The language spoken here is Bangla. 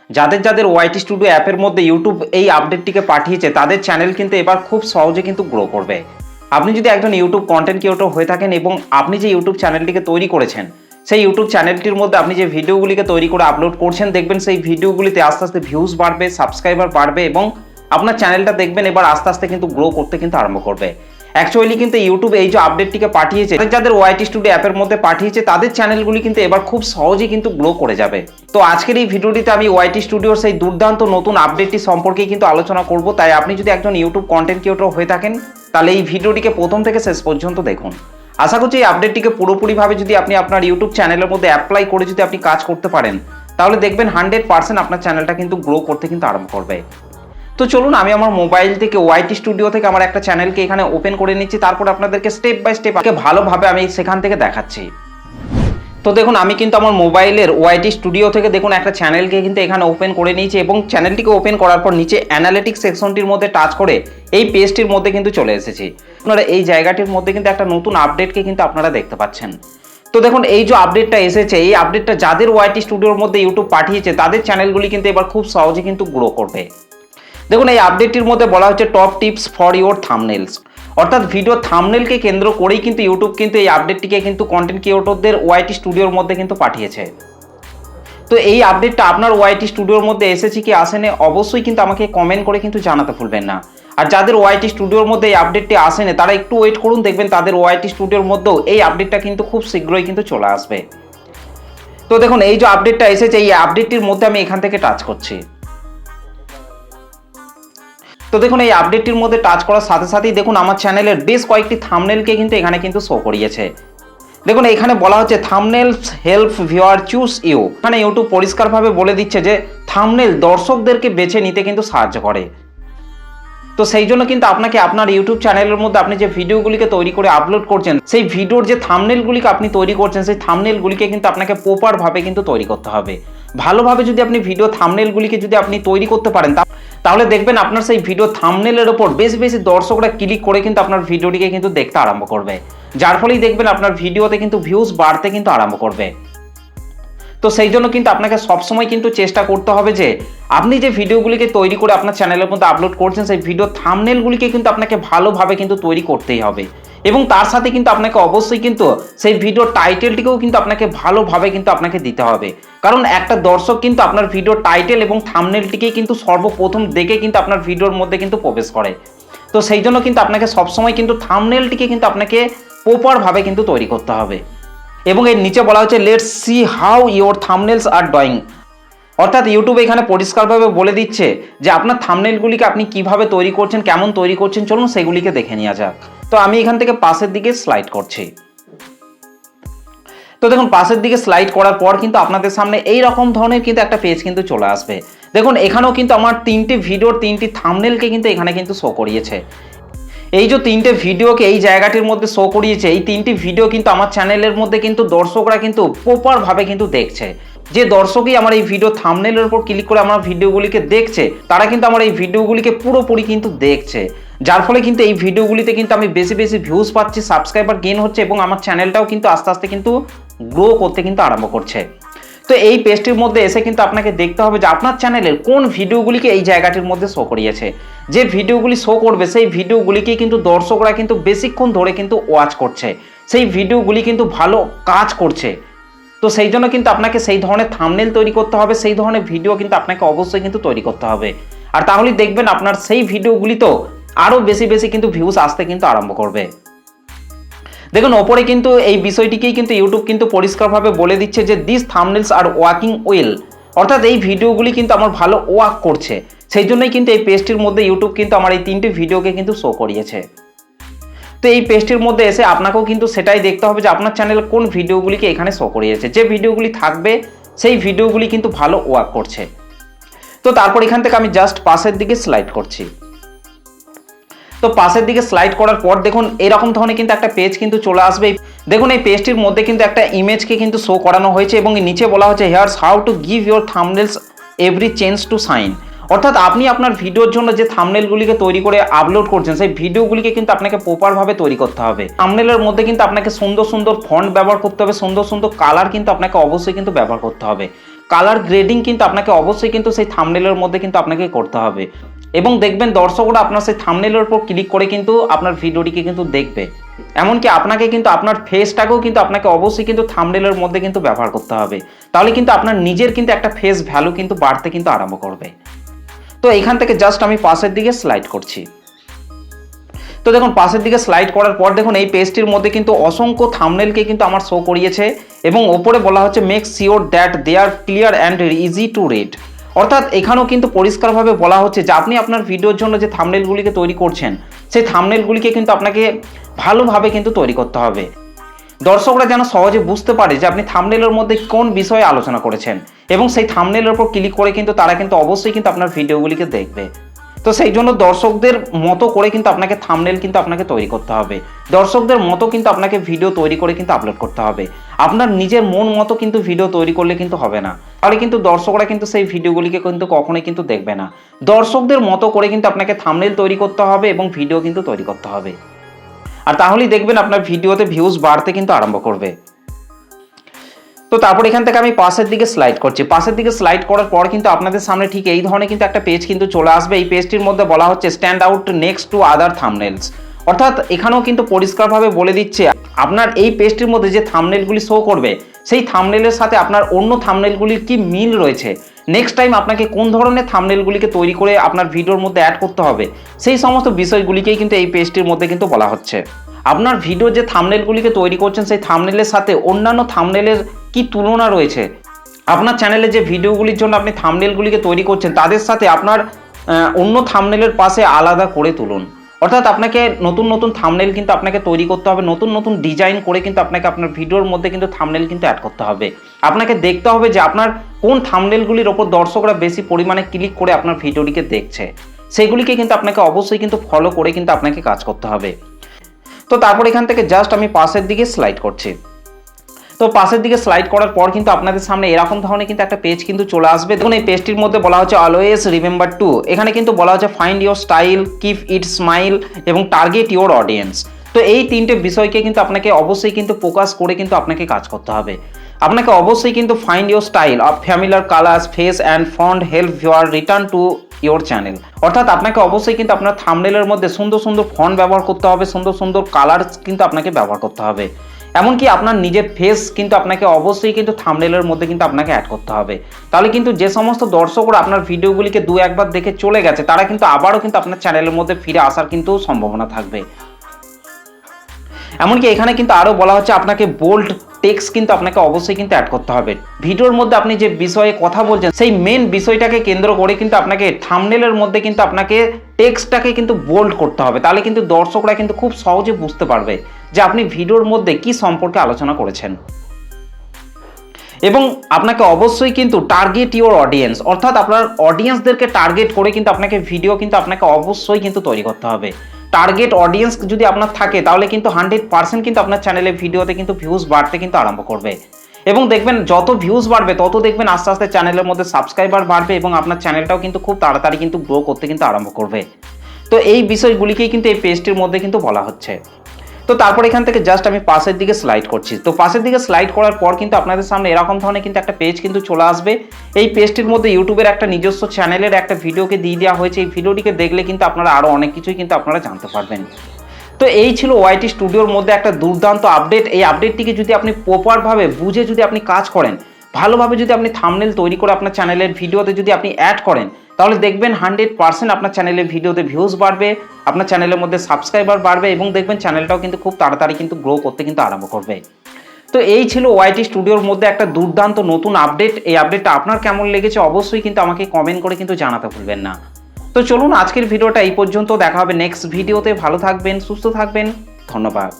যাদের যাদের ওয়াইটি স্টুডিও অ্যাপের মধ্যে ইউটিউব এই আপডেটটিকে পাঠিয়েছে তাদের চ্যানেল কিন্তু এবার খুব সহজে কিন্তু গ্রো করবে। আপনি যদি একজন ইউটিউব কন্টেন্ট ক্রিয়েটর হয়ে থাকেন এবং আপনি যে ইউটিউব চ্যানেলটিকে তৈরি করেছেন সেই ইউটিউব চ্যানেলটির মধ্যে আপনি যে ভিডিওগুলিকে তৈরি করে আপলোড করছেন, দেখবেন সেই ভিডিওগুলিতে আস্তে আস্তে ভিউজ বাড়বে, সাবস্ক্রাইবার বাড়বে এবং আপনার চ্যানেলটা দেখবেন এবার আস্তে আস্তে কিন্তু গ্রো করতে কিন্তু আরম্ভ করবে। অ্যাকচুয়ালি কিন্তু ইউটিউব এই যে আপডেটটিকে পাঠিয়েছে, যাদের ওয়াইটি স্টুডিও অ্যাপের মধ্যে পাঠিয়েছে তাদের চ্যানেলগুলি কিন্তু এবার খুব সহজেই কিন্তু গ্রো করে যাবে। তো আজকের এই ভিডিওটিতে আমি ওয়াইটি স্টুডিওর সেই দুর্দান্ত নতুন আপডেটটি সম্পর্কে কিন্তু আলোচনা করব। তাই আপনি যদি একজন ইউটিউব কন্টেন্ট ক্রিয়েটর হয়ে থাকেন তাহলে এই ভিডিওটিকে প্রথম থেকে শেষ পর্যন্ত দেখুন। আশা করছি এই আপডেটটিকে পুরোপুরিভাবে যদি আপনি আপনার ইউটিউব চ্যানেলের মধ্যে অ্যাপ্লাই করে যদি আপনি কাজ করতে পারেন তাহলে দেখবেন 100% আপনার চ্যানেলটা কিন্তু গ্রো করতে কিন্তু আরম্ভ করবে। তো চলুন আমি আমার মোবাইল থেকে ওয়াইটি স্টুডিও থেকে আমার একটা চ্যানেলকে এখানে ওপেন করে নিচ্ছি, তারপর আপনাদেরকে স্টেপ বাই স্টেপ ভালোভাবে আমি সেখান থেকে দেখাচ্ছি। তো দেখুন আমি কিন্তু আমার মোবাইলের ওয়াইটি স্টুডিও থেকে দেখুন একটা চ্যানেলকে কিন্তু এখানে ওপেন করে নিয়েছি এবং চ্যানেলটিকে ওপেন করার পর নিচে অ্যানালিটিক্স সেকশনটির মধ্যে টাচ করে এই পেজটির মধ্যে কিন্তু চলে এসেছি। আপনারা এই জায়গাটির মধ্যে কিন্তু একটা নতুন আপডেটকে কিন্তু আপনারা দেখতে পাচ্ছেন। তো দেখুন এই যে আপডেটটা এসেছে, এই আপডেটটা যাদের ওয়াইটি স্টুডিওর মধ্যে ইউটিউব পাঠিয়েছে তাদের চ্যানেলগুলি কিন্তু এবার খুব সহজে কিন্তু গ্রো করবে। দেখুন এই আপডেটটির মধ্যে বলা হচ্ছে টপ টিপস ফর ইওর থাম্বনেলস, অর্থাৎ ভিডিও থাম্বনেলকে কেন্দ্র করেই কিন্তু ইউটিউব কিন্তু এই আপডেটটিকে কিন্তু কন্টেন্ট ক্রিয়েটরদের ওয়াইটি স্টুডিওর মধ্যে কিন্তু পাঠিয়েছে। তো এই আপডেটটা আপনার ওয়াইটি স্টুডিওর মধ্যে এসেছে কি আসেনি অবশ্যই কিন্তু আমাকে কমেন্ট করে কিন্তু জানাতে ভুলবেন না। আর যাদের ওয়াইটি স্টুডিওর মধ্যে এই আপডেটটি আসেনি তারা একটু ওয়েট করুন, দেখবেন তাদের ওয়াইটি স্টুডিওর মধ্যেও এই আপডেটটা কিন্তু খুব শীঘ্রই কিন্তু চলে আসবে। তো দেখুন এই যে আপডেটটা এসেছে এই আপডেটটির মধ্যে আমি এখান থেকে টাচ করছি। তো দেখুন এই আপডেটটির মধ্যে টাচ করার সাথে সাথেই দেখুন আমার চ্যানেলের বেশ কয়েকটি থাম্বনেলকে কিন্তু এখানে কিন্তু শো করিয়েছে। দেখুন এখানে বলা হচ্ছে থাম্বনেলস হেল্প ভিউয়ার চুজ ইউ। এখানে ইউটিউব পরিষ্কারভাবে বলে দিচ্ছে যে থাম্বনেল দর্শকদেরকে বেছে নিতে কিন্তু সাহায্য করে। তো সেই জন্য কিন্তু আপনাকে আপনার ইউটিউব চ্যানেলের মধ্যে আপনি যে ভিডিওগুলিকে তৈরি করে আপলোড করছেন সেই ভিডিওর যে থাম্বনেলগুলিকে আপনি তৈরি করছেন সেই থাম্বনেলগুলিকে কিন্তু আপনাকে প্রপারভাবে কিন্তু তৈরি করতে হবে। ভালোভাবে যদি আপনি ভিডিও থাম্বনেলগুলিকে যদি আপনি তৈরি করতে পারেন তাহলে দেখবেন আপনার সেই ভিডিও থাম্বনেলের ওপর বেশি বেশি দর্শকরা ক্লিক করে কিন্তু আপনার ভিডিওটিকে কিন্তু দেখতে আরম্ভ করবে, যার ফলেই দেখবেন আপনার ভিডিওতে কিন্তু ভিউজ বাড়তে কিন্তু আরম্ভ করবে। তো সেই জন্য কিন্তু আপনাকে সবসময় কিন্তু চেষ্টা করতে হবে যে আপনি যে ভিডিওগুলিকে তৈরি করে আপনার চ্যানেলের মধ্যে আপলোড করছেন সেই ভিডিও থাম্বনেলগুলিকে কিন্তু আপনাকে ভালোভাবে কিন্তু তৈরি করতেই হবে এবং তার সাথে কিন্তু আপনাকে অবশ্যই কিন্তু সেই ভিডিও টাইটেলটিকেও কিন্তু আপনাকে ভালোভাবে কিন্তু আপনাকে দিতে হবে, কারণ একটা দর্শক কিন্তু আপনার ভিডিও টাইটেল এবং থাম্বনেলটিকেই কিন্তু সর্বপ্রথম দেখে কিন্তু আপনার ভিডিওর মধ্যে কিন্তু প্রবেশ করে। তো সেই জন্য কিন্তু আপনাকে সবসময় কিন্তু থাম্বনেলটিকে কিন্তু আপনাকে প্রপারভাবে কিন্তু তৈরি করতে হবে। এবং এর নিচে বলা হচ্ছে let's see how your thumbnails are drawing, অর্থাৎ ইউটিউব এখানে পরিষ্কারভাবে বলে দিচ্ছে যে আপনার থাম্বনেলগুলিকে আপনি কিভাবে তৈরি করছেন, কেমন তৈরি করছেন, চলুন সেগুলিকে দেখে নেওয়া যাক। তো আমি এখান থেকে পাশের দিকে স্লাইড করছি। তো দেখুন পাশের দিকে স্লাইড করার পর কিন্তু আপনাদের সামনে এই রকম ধরনের কিন্তু একটা পেজ কিন্তু চলে আসবে। দেখুন এখানেও কিন্তু আমার তিনটি ভিডিওর তিনটি থাম্বনেলকে কিন্তু এখানে কিন্তু শো করিয়েছে। এই যে তিনটে ভিডিওকে এই জায়গাটির মধ্যে শো করিয়েছে এই তিনটি ভিডিও কিন্তু আমার চ্যানেলের মধ্যে কিন্তু দর্শকরা কিন্তু প্রপারভাবে কিন্তু দেখছে। যে দর্শকই আমার এই ভিডিও থাম্বনেলের উপর ক্লিক করে আমার ভিডিওগুলিকে দেখছে তারা কিন্তু আমার এই ভিডিওগুলিকে পুরোপুরি কিন্তু দেখছে, যার ফলে কিন্তু এই ভিডিওগুলিতে কিন্তু আমি বেশি বেশি ভিউজ পাচ্ছি, সাবস্ক্রাইবার গেইন হচ্ছে এবং আমার চ্যানেলটাও কিন্তু আস্তে আস্তে কিন্তু গ্রো করতে কিন্তু আরম্ভ করছে। তো এই পেজটির মধ্যে এসে কিন্তু আপনাকে দেখতে হবে যে আপনার চ্যানেলের কোন ভিডিওগুলিকে এই জায়গাটির মধ্যে শো করিয়েছে। যে ভিডিওগুলি শো করবে সেই ভিডিওগুলিকে কিন্তু দর্শকরা কিন্তু বেশিক্ষণ ধরে কিন্তু ওয়াচ করছে, সেই ভিডিওগুলি কিন্তু ভালো কাজ করছে। তো সেই জন্য কিন্তু আপনাকে সেই ধরনের থাম্বনেল তৈরি করতে হবে, সেই ধরনের ভিডিও কিন্তু আপনাকে অবশ্যই কিন্তু তৈরি করতে হবে। আর তাহলেই দেখবেন আপনার সেই ভিডিওগুলিতেও আরও বেশি বেশি কিন্তু ভিউজ আসতে কিন্তু আরম্ভ করবে। দেখুন ওপরে কিন্তু এই বিষয়টিকেই কিন্তু ইউটিউব কিন্তু পরিষ্কারভাবে বলে দিচ্ছে যে দিস থাম্বনেলস আর ওয়ার্কিং ওয়েল, অর্থাৎ এই ভিডিওগুলি কিন্তু আমার ভালো ওয়ার্ক করছে। সেই জন্যই কিন্তু এই পেজটির মধ্যে ইউটিউব কিন্তু আমার এই তিনটি ভিডিওকে কিন্তু শো করিয়েছে। তো এই পেজটির মধ্যে এসে আপনাকেও কিন্তু সেটাই দেখতে হবে যে আপনার চ্যানেল কোন ভিডিওগুলিকে এখানে শো করিয়েছে। যে ভিডিওগুলি থাকবে সেই ভিডিওগুলি কিন্তু ভালো ওয়ার্ক করছে। তো তারপর এখান থেকে আমি জাস্ট পাশের দিকে স্লাইড করছি। তো পাশের দিকে স্লাইড করার পর দেখুন এরকম ধরনের কিন্তু একটা পেজ কিন্তু চলে আসবে। দেখুন এই পেজটির মধ্যে কিন্তু একটা ইমেজকে কিন্তু শো করানো হয়েছে এবং নিচে বলা হচ্ছে here's how to give your thumbnails every chance to shine, অর্থাৎ আপনি আপনার ভিডিওর জন্য যে থাম্বনেলগুলিকে তৈরি করে আপলোড করছেন সেই ভিডিওগুলিকে কিন্তু আপনাকে প্রপারভাবে তৈরি করতে হবে। থাম্বনেলের মধ্যে কিন্তু আপনাকে সুন্দর সুন্দর ফন্ট ব্যবহার করতে হবে, সুন্দর সুন্দর কালার কিন্তু আপনাকে অবশ্যই কিন্তু ব্যবহার করতে হবে, কালার গ্রেডিং কিন্তু আপনাকে অবশ্যই কিন্তু সেই থাম্বনেলের মধ্যে কিন্তু আপনাকে করতে হবে। এবং দেখবেন দর্শকরা আপনার সেই থাম্বনেলের উপর ক্লিক করে কিন্তু আপনার ভিডিওটিকে কিন্তু দেখবে। এমনকি আপনাকে কিন্তু আপনার ফেসটাকেও কিন্তু আপনাকে অবশ্যই কিন্তু থাম্বনেলের মধ্যে কিন্তু ব্যবহার করতে হবে। তাহলে কিন্তু আপনার নিজের কিন্তু একটা ফেস ভ্যালু কিন্তু বাড়তে কিন্তু আরম্ভ করবে। তো এখান থেকে জাস্ট আমি পাশের দিকে স্লাইড করছি। তো দেখুন পাশের দিকে স্লাইড করার পর দেখুন এই পেজটির মধ্যে কিন্তু অসংখ্য থাম্বনেলকে কিন্তু আমার শো করিয়েছে এবং ওপরে বলা হচ্ছে make sure that they are clear and easy to read. অর্থাৎ এখানেও কিন্তু পরিষ্কারভাবে বলা হচ্ছে যে আপনি আপনার ভিডিওর জন্য যে থাম্বনেলগুলিকে তৈরি করছেন সেই থাম্বনেলগুলিকে কিন্তু আপনাকে ভালোভাবে কিন্তু তৈরি করতে হবে। দর্শকরা যেন সহজে বুঝতে পারে যে আপনি থাম্বনেলের মধ্যে কোন বিষয়ে আলোচনা করেছেন এবং সেই থাম্বনেলের উপর ক্লিক করে কিন্তু তারা কিন্তু অবশ্যই কিন্তু আপনার ভিডিওগুলিকে দেখবে। তো সেই জন্য দর্শকদের মতো করে কিন্তু আপনাকে থাম্বনেল কিন্তু আপনাকে তৈরি করতে হবে, দর্শকদের মতো কিন্তু আপনাকে ভিডিও তৈরি করে কিন্তু আপলোড করতে হবে। আপনার নিজের মন মতো কিন্তু ভিডিও তৈরি করলে কিন্তু হবে না, তাহলে কিন্তু দর্শকরা কিন্তু সেই ভিডিওগুলিকে কিন্তু কখনোই কিন্তু দেখবে না। দর্শকদের মতো করে কিন্তু আপনাকে থাম্বনেল তৈরি করতে হবে এবং ভিডিও কিন্তু তৈরি করতে হবে, আর তাহলেই দেখবেন আপনার ভিডিওতে ভিউজ বাড়তে কিন্তু আরম্ভ করবে। তো তারপর এখান থেকে আমি পাশের দিকে স্লাইড করছি। পাশের দিকে স্লাইড করার পর কিন্তু আপনাদের সামনে ঠিক এই ধরনের কিন্তু একটা পেজ কিন্তু চলে আসবে। এই পেজটির মধ্যে বলা হচ্ছে stand out next to other thumbnails. অর্থাৎ এখানেও কিন্তু পরিষ্কারভাবে বলে দিচ্ছে আপনার এই পেজটির মধ্যে যে থাম্বনেলগুলি শো করবে সেই থাম্বনেলের সাথে আপনার অন্য থাম্বনেলগুলির কি মিল রয়েছে, নেক্সট টাইম আপনাকে কোন ধরনের থাম্বনেলগুলিকে তৈরি করে আপনার ভিডিওর মধ্যে অ্যাড করতে হবে, সেই সমস্ত বিষয়গুলিকেই কিন্তু এই পেজটির মধ্যে কিন্তু বলা হচ্ছে। আপনার ভিডিও যে থাম্বনেলগুলিকে তৈরি করছেন সেই থাম্বনেলের সাথে অন্যান্য থাম্বনেলের কি তুলনা রয়েছে, আপনার চ্যানেলে যে ভিডিওগুলির জন্য আপনি থাম্বনেলগুলিকে তৈরি করছেন তাদের সাথে আপনার অন্য থাম্বনেলের পাশে আলাদা করে তুলুন। অর্থাৎ আপনাকে নতুন নতুন থাম্বনেল কিন্তু আপনাকে তৈরি করতে হবে, নতুন নতুন ডিজাইন করে কিন্তু আপনাকে আপনার ভিডিওর মধ্যে কিন্তু থাম্বনেল কিন্তু অ্যাড করতে হবে। আপনাকে দেখতে হবে যে আপনার কোন থাম্বনেলগুলির ওপর দর্শকরা বেশি পরিমাণে ক্লিক করে আপনার ভিডিওটিকে দেখছে, সেগুলিকে কিন্তু আপনাকে অবশ্যই কিন্তু ফলো করে কিন্তু আপনাকে কাজ করতে হবে। তো তারপর এখান থেকে জাস্ট আমি পাশের দিকে স্লাইড করছি। তো পাশের দিকে স্লাইড করার পর কিন্তু আপনাদের সামনে এরকম ধরনের কিন্তু একটা পেজ কিন্তু চলে আসবে। দেখুন এই পেজটির মধ্যে বলা হচ্ছে অলওয়েজ রিমেম্বার টু, এখানে কিন্তু বলা হচ্ছে find your style, keep it smile এবং টার্গেট ইউর অডিয়েন্স। তো এই তিনটে বিষয়কে কিন্তু আপনাকে অবশ্যই কিন্তু ফোকাস করে কিন্তু আপনাকে কাজ করতে হবে। আপনাকে অবশ্যই কিন্তু find your style of familiar colours face and font help viewer return to your channel. অর্থাৎ আপনাকে অবশ্যই কিন্তু আপনার থাম্বনেলের মধ্যে সুন্দর সুন্দর ফন্ট ব্যবহার করতে হবে, সুন্দর সুন্দর কালার কিন্তু আপনাকে ব্যবহার করতে হবে। এমনকি আপনার নিজের ফেস কিন্তু আপনাকে অবশ্যই কিন্তু থাম্বনেলের মধ্যে কিন্তু আপনাকে অ্যাড করতে হবে। তাহলে কিন্তু যে সমস্ত দর্শকরা আপনার ভিডিওগুলিকে দু একবার দেখে চলে গেছে তারা কিন্তু আবারও কিন্তু আপনার চ্যানেলের মধ্যে ফিরে আসার কিন্তু সম্ভাবনা থাকবে। এমনকি এখানে কিন্তু আরও বলা হচ্ছে আপনাকে বোল্ড টেক্সট কিন্তু আপনাকে অবশ্যই কিন্তু অ্যাড করতে হবে। ভিডিওর মধ্যে আপনি যে বিষয়ে কথা বলছেন সেই মেন বিষয়টাকে কেন্দ্র করে কিন্তু আপনাকে থাম্বনেলের মধ্যে কিন্তু আপনাকে টেক্সটটাকে কিন্তু বোল্ড করতে হবে। তাহলে কিন্তু দর্শকরা কিন্তু খুব সহজে বুঝতে পারবে যে আপনি ভিডিওর মধ্যে কি সম্পর্কে আলোচনা করেছেন। এবং আপনাকে অবশ্যই কিন্তু টার্গেট ইউর অডিয়েন্স, অর্থাৎ আপনার অডিয়েন্সদেরকে টার্গেট করে কিন্তু আপনাকে ভিডিও কিন্তু আপনাকে অবশ্যই কিন্তু তৈরি করতে হবে। টার্গেট অডিয়েন্স যদি আপনার থাকে তাহলে কিন্তু 100% কিন্তু আপনার চ্যানেলে ভিডিওতে কিন্তু ভিউজ বাড়তে কিন্তু আরম্ভ করবে। এবং দেখবেন যত ভিউজ বাড়বে তত দেখবেন আস্তে আস্তে চ্যানেলের মধ্যে সাবস্ক্রাইবার বাড়বে এবং আপনার চ্যানেলটাও কিন্তু খুব তাড়াতাড়ি কিন্তু গ্রো করতে কিন্তু আরম্ভ করবে। তো এই বিষয়গুলিকেই কিন্তু এই পেজটির মধ্যে কিন্তু বলা হচ্ছে। তো তারপর এখান থেকে জাস্ট আমি পাশের দিকে স্লাইড করছি। তো পাশের দিকে স্লাইড করার পর কিন্তু আপনাদের সামনে এরকম ধরনের কিন্তু একটা পেজ কিন্তু চলে আসবে। এই পেজটির মধ্যে ইউটিউবের একটা নিজস্ব চ্যানেলের একটা ভিডিওকে দিয়ে দেওয়া হয়েছে। এই ভিডিওটিকে দেখলে কিন্তু আপনারা আরও অনেক কিছুই কিন্তু আপনারা জানতে পারবেন। তো এই ছিল ওয়াইটি স্টুডিওর মধ্যে একটা দুর্দান্ত আপডেট। এই আপডেটটিকে যদি আপনি প্রপারভাবে বুঝে যদি আপনি কাজ করেন, ভালোভাবে যদি আপনি থাম্বনেল তৈরি করে আপনার চ্যানেলের ভিডিওতে যদি আপনি অ্যাড করেন, তাহলে দেখবেন 100% আপনার চ্যানেলের ভিডিওতে ভিউজ বাড়বে, আপনার চ্যানেলের মধ্যে সাবস্ক্রাইবার বাড়বে এবং দেখবেন চ্যানেলটাও কিন্তু খুব তাড়াতাড়ি কিন্তু গ্রো করতে কিন্তু আরম্ভ করবে। তো এই ছিল ওয়াইটি স্টুডিওর মধ্যে একটা দুর্দান্ত নতুন আপডেট। এই আপডেটটা আপনার কেমন লেগেছে অবশ্যই কিন্তু আমাকে কমেন্ট করে কিন্তু জানাতে ভুলবেন না। তো চলুন আজকের ভিডিওটা এই পর্যন্ত, দেখা হবে নেক্সট ভিডিওতে। ভালো থাকবেন, সুস্থ থাকবেন, ধন্যবাদ।